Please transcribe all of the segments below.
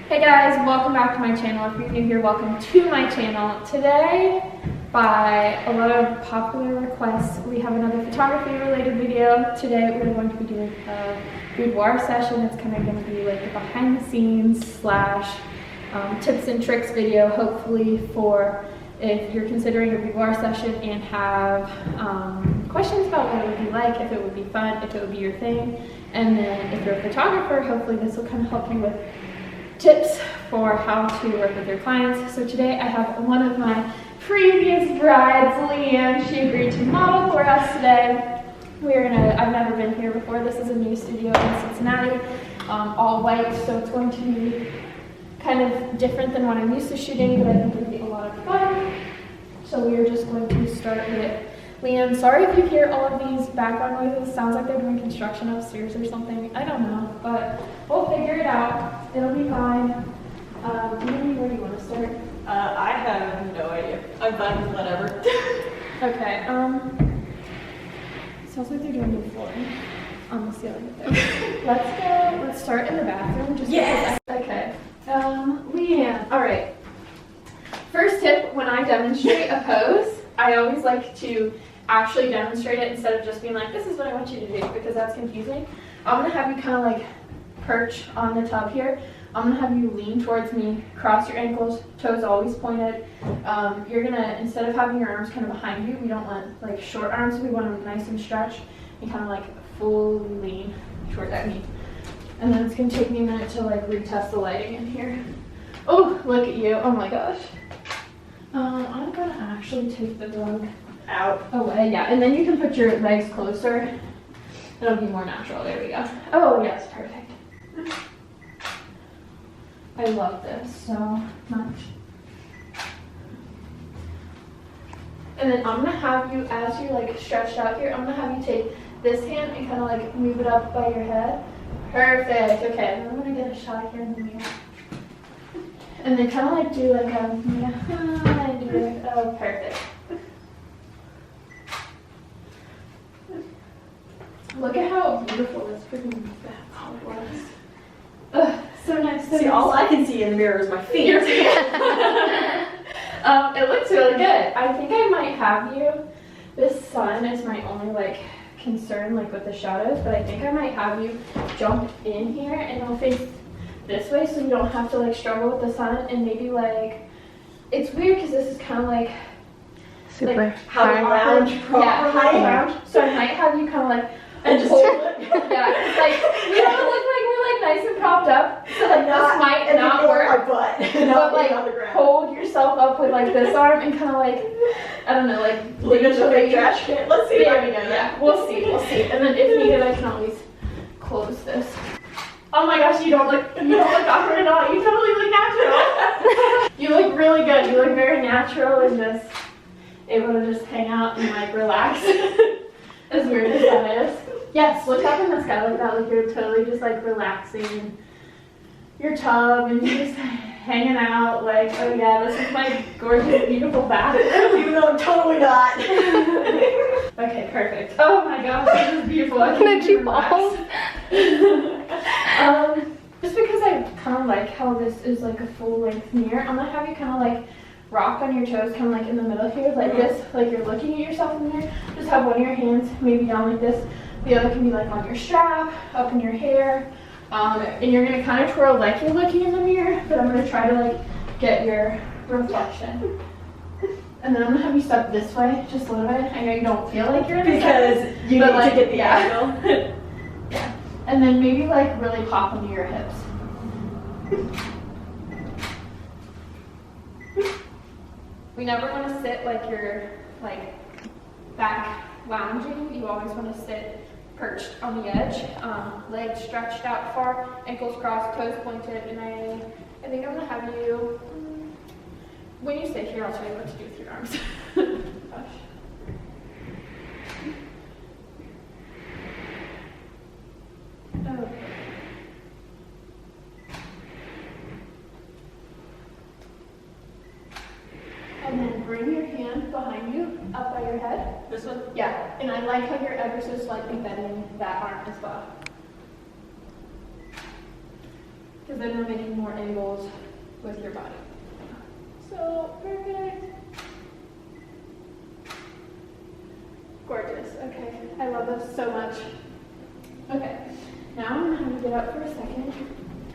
Hey guys, welcome back to my channel. If you're new here, welcome to my channel. Today, by a lot of popular requests, we have another photography related video. Today we're going to be doing a boudoir session. It's kind of going to be like a behind the scenes slash tips and tricks video, hopefully for if you're considering a boudoir session and have questions about what it would be like, if it would be fun, if it would be your thing. And then if you're a photographer, hopefully this will kind of help you with tips for how to work with your clients. So today I have one of my previous brides, Leanne. She agreed to model for us today. I've never been here before. This is a new studio in Cincinnati, all white, so it's going to be kind of different than what I'm used to shooting, but I think it'll be a lot of fun. So we are just going to start with Leanne. Sorry if you hear all of these background noises. Sounds like they're doing construction upstairs or something. I don't know, but we'll figure it out. It'll be fine. Leanne, where do you want to start? I have no idea. I'm fine with whatever. Okay. Sounds like they're doing new flooring on the ceiling there. Let's start in the bathroom. Okay. Leanne. All right. First tip: when I demonstrate a pose, I always like to actually demonstrate it instead of just being like, this is what I want you to do, because that's confusing. I'm going to have you kind of like perch on the tub here. I'm going to have you lean towards me, cross your ankles, toes always pointed. You're going to, instead of having your arms kind of behind you, we don't want like short arms, we want them nice and stretched and kind of like fully lean towards me. And then it's going to take me a minute to like retest the lighting in here. Oh, look at you. Oh my gosh. I'm going to actually take the rug out away, yeah, and then you can put your legs closer. It'll be more natural. There we go. Oh yes, perfect. I love this so much. And then I'm gonna have you, as you're like stretched out here, I'm gonna have you take this hand and kind of like move it up by your head. Perfect. Okay, and then I'm gonna get a shot here in the mirror. And then kind of like do like a, oh, perfect. Look at how beautiful this freaking bath was. Ugh, so nice. See, all I can see in the mirror is my feet. Your feet. It looks really good. I think I might have you. This sun is my only like concern, like with the shadows, but I think I might have you jump in here and it'll face this way, so you don't have to like struggle with the sun, and maybe like it's weird because this is kind of like super like how to lounge properly. Yeah, how to lounge. So I might have you kind of like and just hold it. Yeah, it's like we don't look like we're like nice and propped up, so like this might not work. My butt, but like on the ground. hold yourself up with like this arm and kind of like, I don't know, like lean into a big trash can. Let's see. There we go. Yeah, we'll see. And then if needed, I can always close this. Oh my gosh, you don't look awkward at all. You totally look natural. You look really good. You look very natural and just able to just hang out and like relax. As weird as that is. Yes, look up in the sky like that, like you're totally just like relaxing in your tub and you're just hanging out like, oh yeah, this is my gorgeous, beautiful bathroom. Even though I'm totally not. Okay, perfect. Oh my gosh, this is beautiful. I Did you fall? Just because I kind of like how this is like a full length mirror, I'm gonna have you kind of like rock on your toes, kind of like in the middle here, like this, like you're looking at yourself in the mirror. Just have one of your hands maybe down like this. The other can be like on your strap, up in your hair. And you're gonna kind of twirl like you're looking in the mirror, but I'm gonna try to like get your reflection. And then I'm gonna have you step this way just a little bit. I know you don't feel like you're in the because you need like, to get the angle. Yeah. And then maybe like really pop into your hips. We never want to sit like you're like back lounging. You always want to sit perched on the edge, legs stretched out far, ankles crossed, toes pointed, and I think I'm gonna have you. When you sit here, I'll tell you what to do with your arms. Gosh. Okay. And then bring your hand behind you, up by your head. This one? Yeah, and I like how you're ever so slightly bending that arm as well. because then we're making more angles with your body. So, perfect. Gorgeous. Okay, I love this so much. Okay, now I'm gonna have you get up for a second.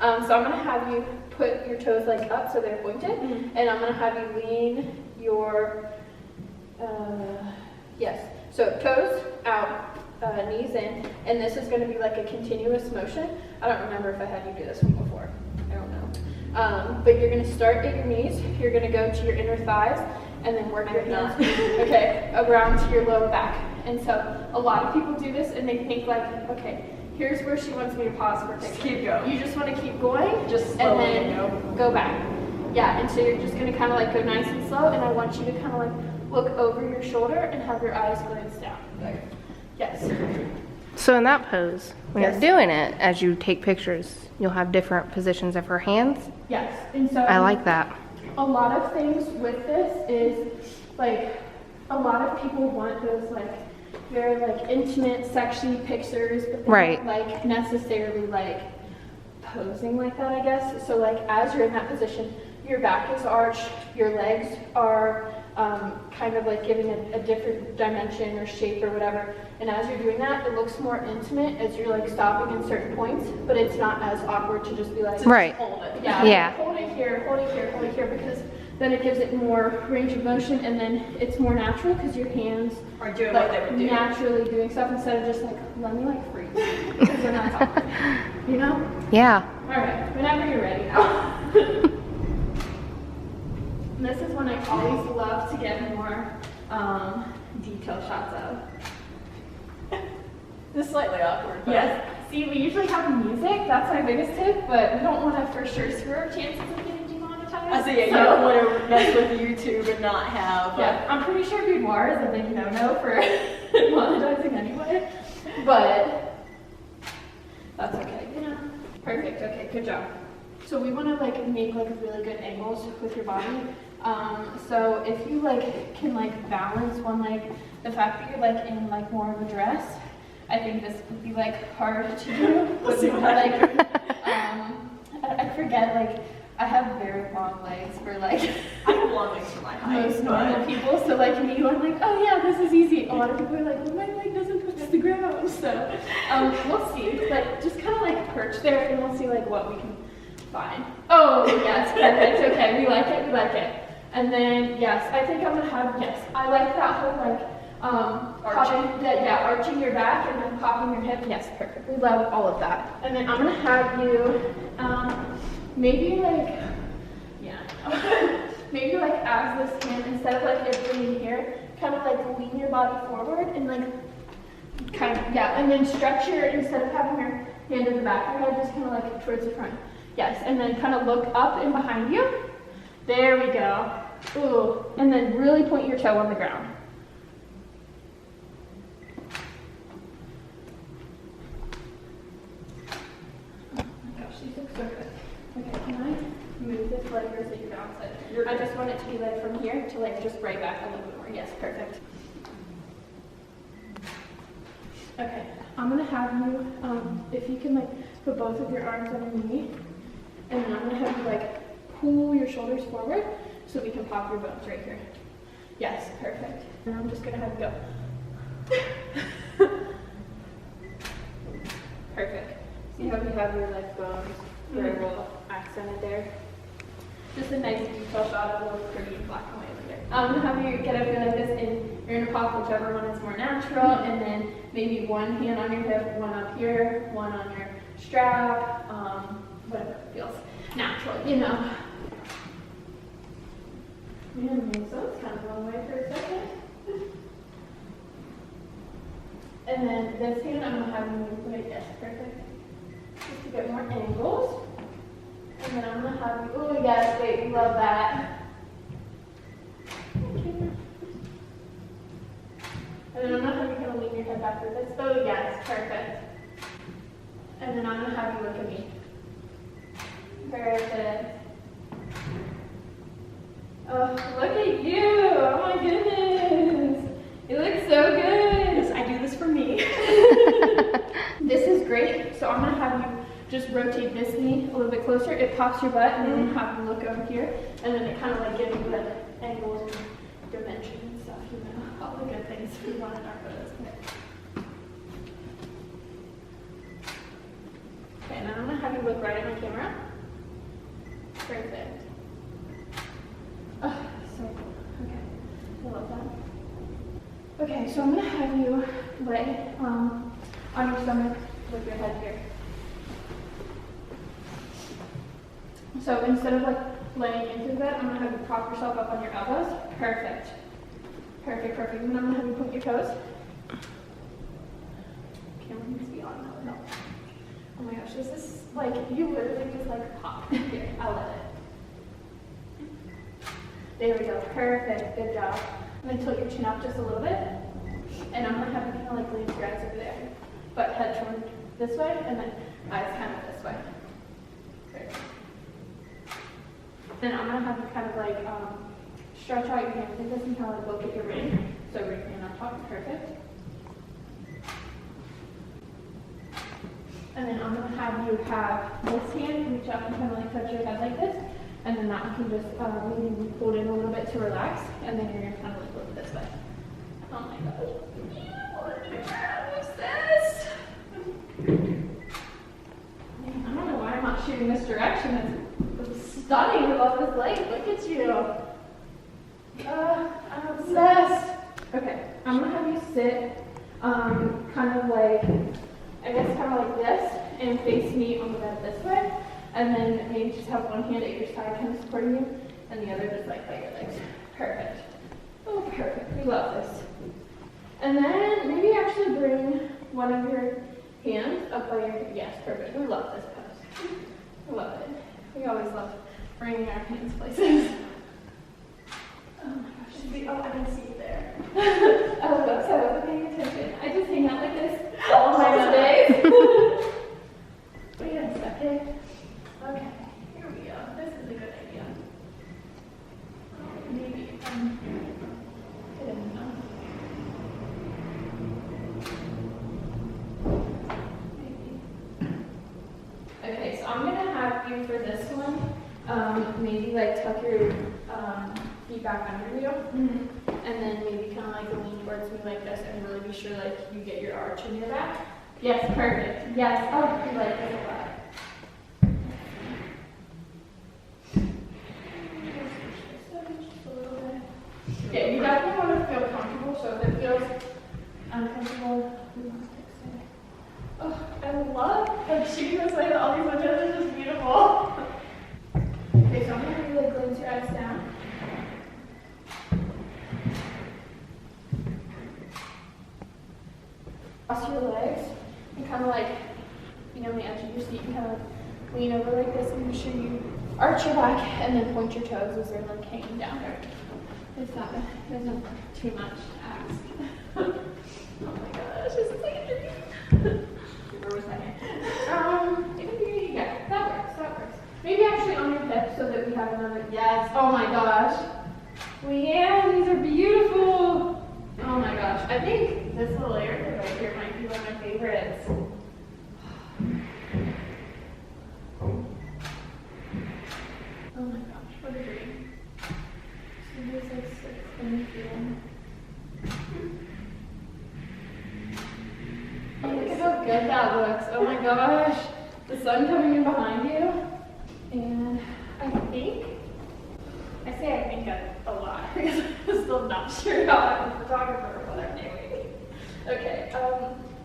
So I'm gonna have you put your toes like up so they're pointed, and I'm gonna have you lean your, yes, so toes out, knees in, and this is gonna be like a continuous motion. I don't remember if I had you do this one before. I don't know. But you're gonna start at your knees, you're gonna go to your inner thighs, and then work your hands, okay, around to your lower back. And so a lot of people do this and they think like, okay, here's where she wants me to pause for a second. Just keep going. You just want to keep going, Just and slowly then go back. Yeah, and so you're just gonna kind of like go nice and slow, and I want you to kind of like look over your shoulder and have your eyes glance down. Yes. So in that pose, when Yes. you're doing it, as you take pictures, you'll have different positions of her hands. Yes, and so I like that. a lot of things with this is like a lot of people want those like very like intimate, sexy pictures, but they Right. don't like necessarily like posing like that, I guess. So like as you're in that position, your back is arched, your legs are kind of like giving a different dimension or shape or whatever. And as you're doing that, it looks more intimate as you're like stopping in certain points, but it's not as awkward to just be like, Right. Hold it. yeah, Yeah. hold it here, hold it here, hold it here, because then it gives it more range of motion, and then it's more natural because your hands Or doing what they like would do. naturally doing stuff instead of just like, let me like freeze, because then that's awkward, you know? Yeah. All right, whenever you're ready now. And this is one I always love to get more detail shots of. This is slightly awkward. But Yes. See, we usually have music. That's my biggest tip, but we don't want to for sure screw our chances of getting demonetized. I say, yeah, you don't want to mess with YouTube and not have. Yeah, I'm pretty sure Boudoir is a big no-no for monetizing anyway, but that's okay, you know. Perfect. Okay, good job. So we want to like make like really good angles with your body. So if you like can like balance one leg, the fact that you're like in like more of a dress, I think this would be like hard to do. Let's see what Like, I forget, like I have very long legs for like I have long legs for my height. most normal people. So like me, I'm like, oh yeah, this is easy. A lot of people are like, well, my leg doesn't touch the ground. So we'll see. Like just kind of like perch there, and we'll see like what we can find. Oh yes, perfect. Okay, we like it. We like it. And then yes, I think I'm gonna have yes. I like that whole like popping, arching your back and then popping your hip. Yes, perfect. We love all of that. And then I'm gonna have you maybe like maybe like as this hand, instead of like it being here, kind of like lean your body forward and like kind of and then stretch your, instead of having your hand in the back of your head, just kind of like towards the front. Yes, and then kind of look up and behind you. There we go. Ooh, and then really point your toe on the ground. Oh my gosh, these look so good. Okay, can I move this leg or is it your balance it? I just want it to be like from here to like just right back a little bit more. Yes, perfect. Okay, I'm gonna have you, if you can like put both of your arms on your knee, and then I'm gonna have you like pull your shoulders forward so we can pop your bones right here. Yes, perfect. And I'm just gonna have you go. Perfect. See how you have your like bones very well accented there? Just a nice detail shot of a little pretty black and white over there. I'm gonna have you get up here like this, and you're gonna pop whichever one is more natural, and then maybe one hand on your hip, one up here, one on your strap, whatever feels natural, you know. Man, so it's kind of a long way for a second. And then this hand, I'm gonna have you move like this, perfect. Just to get more angles. And then I'm gonna have you, oh yes, wait, we love that. And then I'm gonna have you kind of lean your head back like this. Oh yes, perfect. And then I'm gonna have you look at me. Perfect. Oh, look at you! Oh my goodness! You look so good! Yes, I do this for me. This is great. So I'm gonna have you just rotate this knee a little bit closer. It pops your butt, and then you have to look over here, and then it kind of like gives you the angles and dimension and stuff, you know, all the good things we want in our photos. Okay, now I'm gonna have you look right at my camera. Perfect. Oh, so cool. Okay, I love that. Okay, so I'm gonna have you lay on your stomach with your head here. So instead of like laying into the bed, I'm gonna have you prop yourself up on your elbows. Perfect. Perfect, perfect. And then I'm gonna have you point your toes. Camera needs to be on, that would help. Oh my gosh, this is like, you literally just like pop. Here, I love it. There we go, perfect, good job. I'm gonna tilt your chin up just a little bit. And I'm gonna have you kind of like lean your eyes over there. But head toward this way, and then eyes kind of this way. Perfect. Then I'm gonna have you kind of like stretch out your hands like this and kind of like look at your ring. So ring hand on top, perfect. And then I'm gonna have you have this hand reach up and kind of like touch your head like this. And then that one can just maybe be pulled in a little bit to relax. And then you're gonna kind of like look this way. Oh my gosh. What's this? I don't know why I'm not shooting this direction. It's stunning. I love this light. Look at you. I'm obsessed. Okay, I'm gonna have you sit kind of like, I guess kind of like this, and face me on the bed this way. And then maybe just have one hand at your side kind of supporting you, and the other just like by your legs. Perfect. Oh, perfect. We love this. And then maybe actually bring one of your hands up by your, yes, perfect. We love this pose. We love it. We always love bringing our hands places. Oh my gosh. Oh, I can see you there. Oh, whoops, I wasn't paying attention. I just hang out like this all my days. Wait a second. Okay, here we go. This is a good idea. Maybe I don't know. Maybe. Okay, so I'm gonna have you for this one. Maybe like tuck your feet back under you, and then maybe kind of like lean towards me like this, and really be sure like you get your arch in your back. Yes, perfect. Yes. Oh, I like this a lot. Yeah, you definitely want to feel comfortable, so if it feels uncomfortable, oh, I love like shooting this way that all these windows are just beautiful. Okay, so I'm going to have you like close your eyes down. Cross your legs and kind of like, you know, on the edge of your seat, and kind of lean over like this and make sure you arch your back and then point your toes as they're like hanging down there. It's not, it isn't too much to ask. Oh my gosh, this is like a dream. Where was my hand? Yeah, that works. Maybe actually on your hips so that we have another, yes, oh my gosh. Leanne, these are beautiful. Oh my gosh, I think this little area right here might be one of my favorites. Oh my gosh, what a dream. Like oh, look at how good that looks. Oh my gosh. The sun coming in behind you. And I think a lot because I'm still not sure how I'm a photographer or what I'm doing. Okay,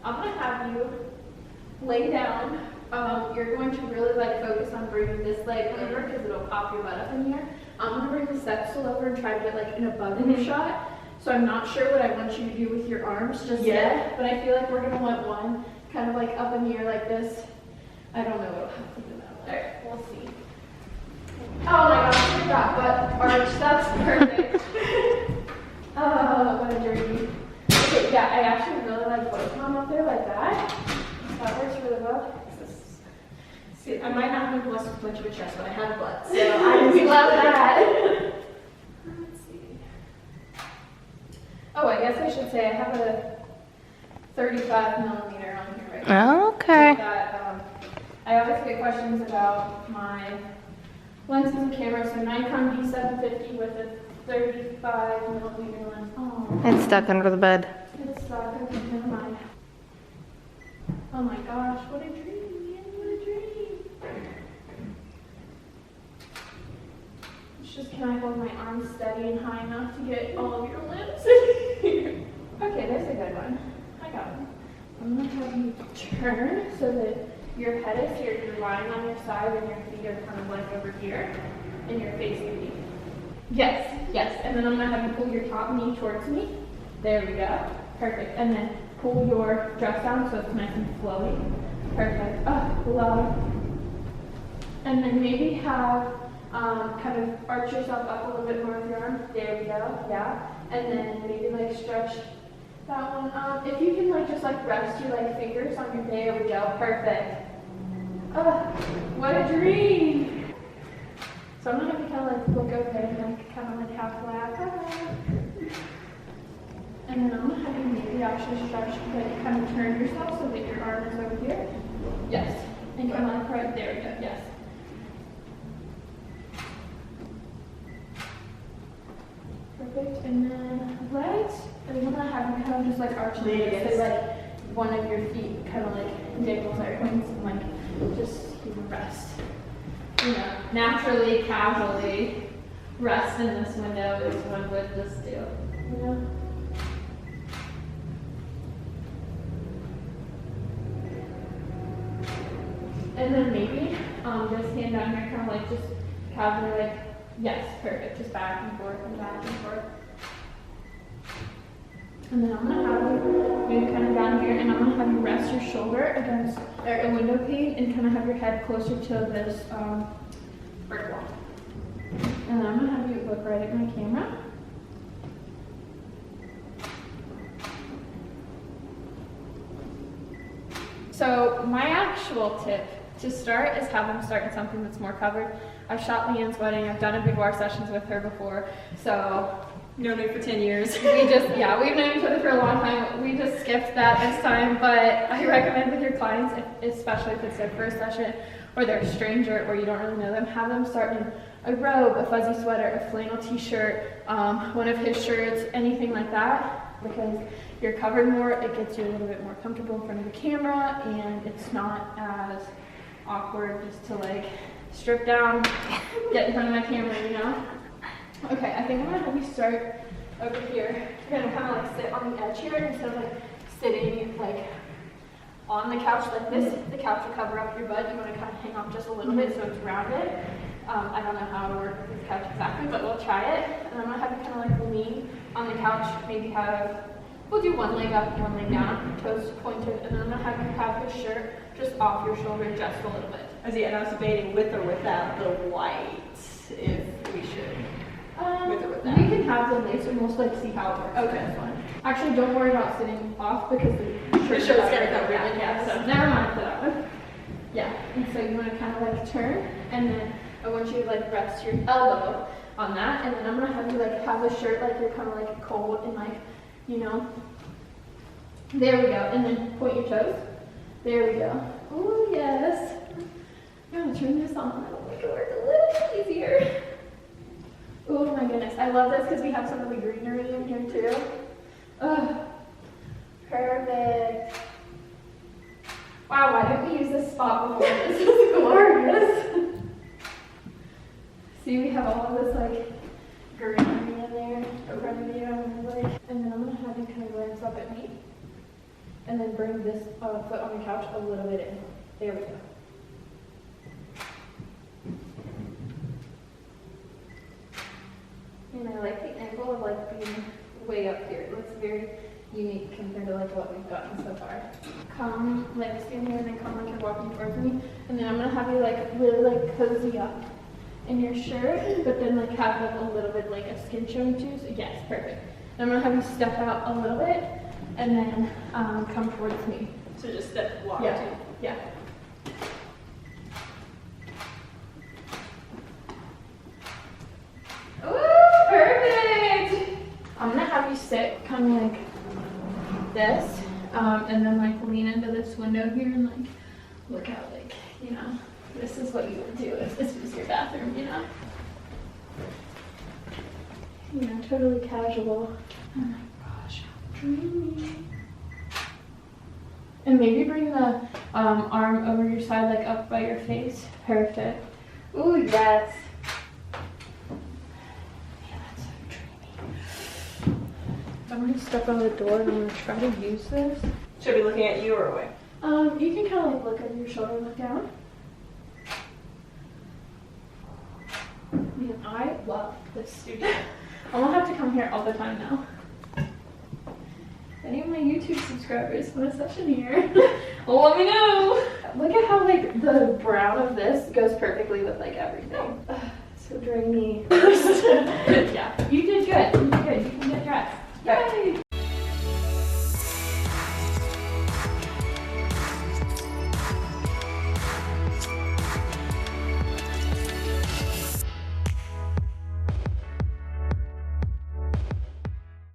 I'm going to have you lay down. You're going to really like focus on bringing this leg over because it'll pop your butt up in here. I'm going to bring the step stool over and try to get like an above you shot. So I'm not sure what I want you to do with your arms just yet, but I feel like we're going to want one kind of like up in the air like this. I don't know what I'll have to do that. Alright, we'll see. Oh my gosh, look at that butt arch. That's perfect. Oh, what a dream. Okay, yeah, I actually really like both of them up there like that. That works really well. See, I might not have much of a chest, but I have a butt, so I love that. Let's see. Oh, I guess I should say I have a 35 millimeter on here right now. Oh, okay. That, I I always get questions about my lenses and cameras. So Nikon D750 with a 35mm lens. Oh, It's stuck under the bed. it's stuck. Okay, never mind. Oh my gosh, what a dream! What a dream! Just, can I hold my arms steady and high enough to get all of your lips in here? Okay, there's a good one. I got one. I'm gonna have you turn so that your head is here, you're lying on your side, and your feet are kind of like over here, and you're facing me. Yes, yes. And then I'm gonna have you pull your top knee towards me. There we go. Perfect. And then pull your dress down so it's nice and flowy. Perfect. Oh, love. And then maybe have kind of arch yourself up a little bit more with your arm. There we go. Yeah. And then maybe like stretch that one up. If you can like just like rest your like fingers on your, there we go. Perfect. Oh, what a dream. So I'm gonna have you kind of like look over there and like kind of like half flat. And then I'm gonna have you maybe actually stretch, like kind of turn yourself so that your arm is over here. Yes. And kind of like right there we go. Yes. Perfect. And then legs. And I'm gonna have you kind of just like arch the legs, so like one of your feet kind of like dangles out your wings and like just even rest. You know, naturally, casually rest in this window as one would just do. You know? And then maybe just hand down here, kind of like just casually like, yes, perfect, just back and forth and back and forth. And then I'm gonna have you maybe kind of down here, and I'm gonna have you rest your shoulder against a window pane and kind of have your head closer to this brick wall. And then I'm gonna have you look right at my camera. So my actual tip to start is have them start in something that's more covered. I've shot Leanne's wedding. I've done a boudoir sessions with her before, so. Known her for 10 years. We've known each other for a long time. We just skipped that this time, but I recommend with your clients, especially if it's their first session or they're a stranger or you don't really know them, have them start in a robe, a fuzzy sweater, a flannel t-shirt, one of his shirts, anything like that, because you're covered more, it gets you a little bit more comfortable in front of the camera, and it's not as awkward just to like strip down, get in front of my camera, you know? Okay, I think I'm gonna have you start over here. You're gonna kind of like sit on the edge here instead of like sitting like on the couch like this. The couch will cover up your butt. You want to kind of hang off just a little bit so it's rounded. I don't know how to work with this couch exactly, but we'll try it. And I'm gonna have you kind of like lean on the couch. Maybe we'll do one leg up, one leg down, toes pointed, and then I'm gonna have you have your shirt just off your shoulder just a little bit. And I was debating with or without the white, if we should. With or without? We can have the lace and we'll like see how it works. Okay, that's fine. Actually, don't worry about sitting off because the shirt's gonna cover it. Yeah, so never mind for that one. Yeah, and so you want to kind of like turn, and then I want you to like rest your elbow on that, and then I'm gonna have you like have the shirt like you're kind of like cold and like, you know. There we go, and then point your toes. There we go. Oh yes. I'm gonna turn this on. That'll make it work a little easier. Oh my goodness, I love this because we have some of the greenery in here too. Oh, perfect. Wow, why didn't we use this spot before? This is glorious. See, we have all of this like greenery in there in front of you, and then I'm gonna have you kind of glance up at me, and then bring this foot on the couch a little bit in. There we go. And I like the angle of like being way up here. It looks very unique compared to like what we've gotten so far. Come, like stand here and then come like you're walking towards me. And then I'm gonna have you like really like cozy up in your shirt, but then like have like a little bit like of skin showing too. So yes, perfect. And I'm gonna have you step out a little bit and then come towards me. So just step walk. Yeah, yeah. Ooh, perfect! I'm gonna have you sit kind of like this, and then like lean into this window here and like look out like you know, this is what you would do if this was your bathroom, you know? You know, totally casual. Oh my gosh, how dreamy. And maybe bring the arm over your side, like up by your face. Perfect. Ooh, yes. Yeah, that's so dreamy. I'm gonna step out of the door and I'm gonna try to use this. Should I be looking at you or away? You can kind of like look over your shoulder, look down. Man, I love this studio. I'm gonna have to come here all the time now. If any of my YouTube subscribers want a session here, well, let me know. Look at how like the brown of this goes perfectly with like everything. Ugh, so dreamy. Yeah, you did good. You did good. You can get dressed. Yay!